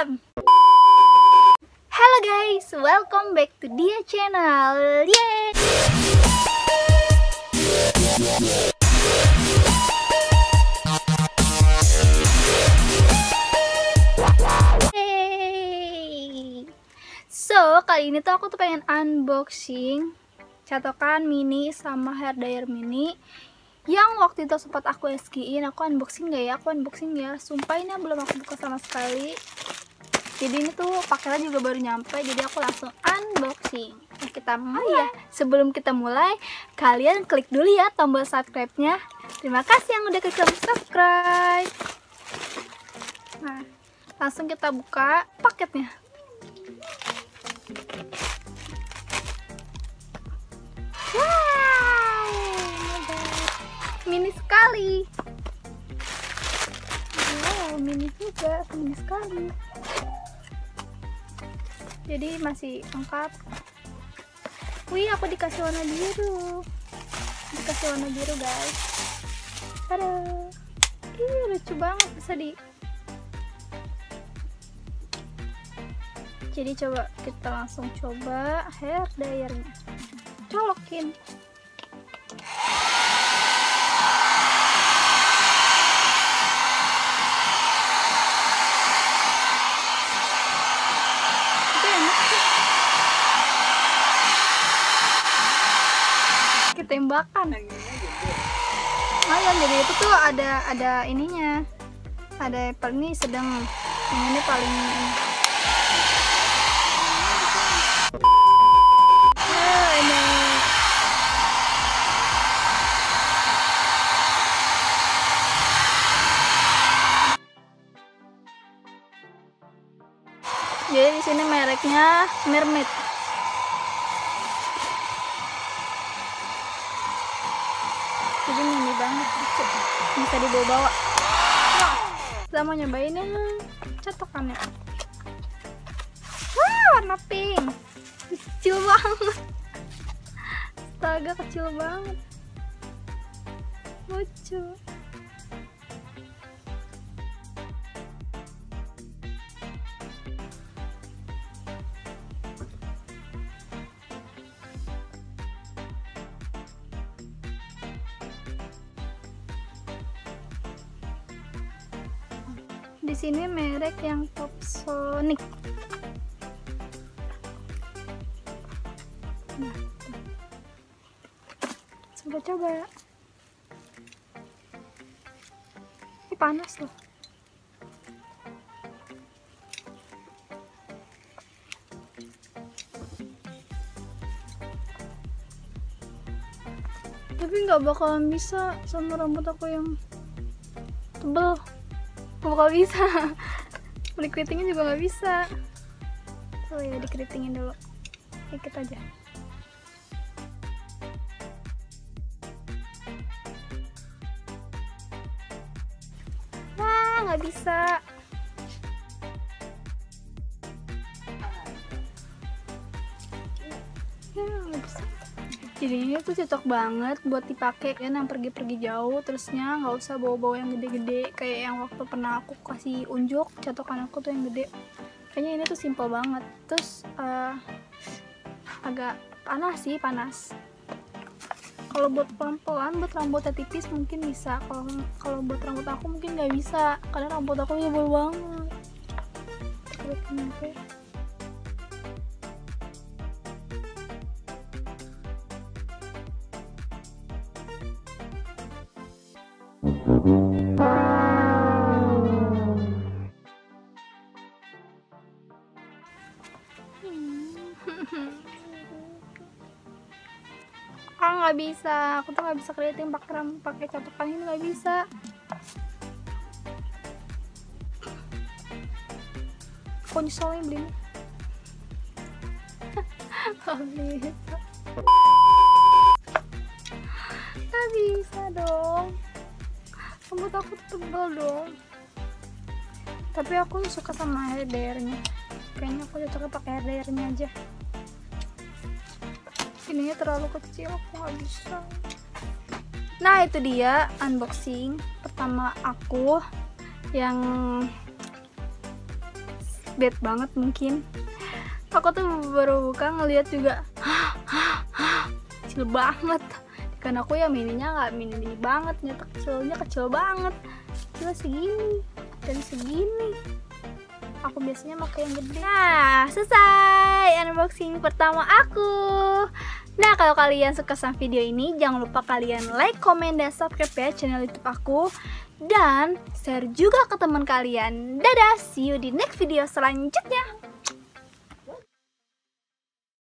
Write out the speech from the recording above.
Welcome! Hello guys, welcome back to Dia channel. Yeay! So, kali ini tuh aku tuh pengen unboxing catokan mini sama hair dryer mini yang waktu itu sempat aku SG-in. Aku unboxing gak ya? Aku unboxing ya. Sumpah ini belum aku buka sama sekali. Jadi ini tuh paketnya juga baru nyampe, jadi aku langsung unboxing. Nah, kita mulai ya. Sebelum kita mulai, kalian klik dulu ya tombol subscribe-nya. Terima kasih yang udah klik tombol subscribe. Nah, langsung kita buka paketnya. Wow, mini sekali. Wow, mini juga, mini sekali. Jadi masih lengkap. Wih, aku dikasih warna biru. Dikasih warna biru, guys. Aduh, ih lucu banget, bisa di. Jadi coba kita langsung coba hair dryernya. Colokin. Tembakan. Lumayan, jadi itu tuh ada ininya. Ada ini sedang, yang ini paling ini. Jadi di sini mereknya Mermaid. Jadi mini banget, bisa dibawa-bawa. Kita mau nyobain yang catokannya. Wah, warna pink, kecil banget. Astaga, kecil banget, lucu. Di sini merek yang Topsonic. Nah, coba-coba. Ini panas loh. Tapi nggak bakalan bisa sama rambut aku yang tebel. Bakal bisa. Beli keritingnya juga nggak bisa. Oh ya, dikeritingin dulu dikit aja. Wah, nggak bisa. Ya, nggak bisa. Jadinya itu cocok banget buat dipakai kan yang pergi-pergi jauh, terusnya nggak usah bawa-bawa yang gede-gede kayak yang waktu pernah aku kasih unjuk catokan aku tuh yang gede. Kayaknya ini tuh simple banget. Terus agak panas sih, panas. Kalau buat pelan-pelan, buat rambutnya tipis mungkin bisa. Kalau buat rambut aku mungkin nggak bisa karena rambut aku tebal banget. Nggak bisa, aku tuh nggak bisa keriting pakai catokan ini, nggak bisa. Aku nyeselin belinya. Nggak bisa. Nggak bisa dong, rambut aku tebal dong. Tapi aku suka sama hair dryer-nya. Kayaknya aku cocoknya pakai hair dryer-nya aja. Ininya terlalu kecil, aku nggak bisa. Nah, itu dia unboxing pertama aku yang bad banget mungkin. Aku tuh baru buka ngeliat juga kecil banget. Kan aku ya mininya nggak mini banget, ternyata kecilnya kecil banget, kecil segini dan segini. Aku biasanya pakai yang gede. Nah, selesai unboxing pertama aku. Nah, kalau kalian suka sama video ini, jangan lupa kalian like, komen, dan subscribe ya channel YouTube aku. Dan share juga ke teman kalian. Dadah, see you di next video selanjutnya.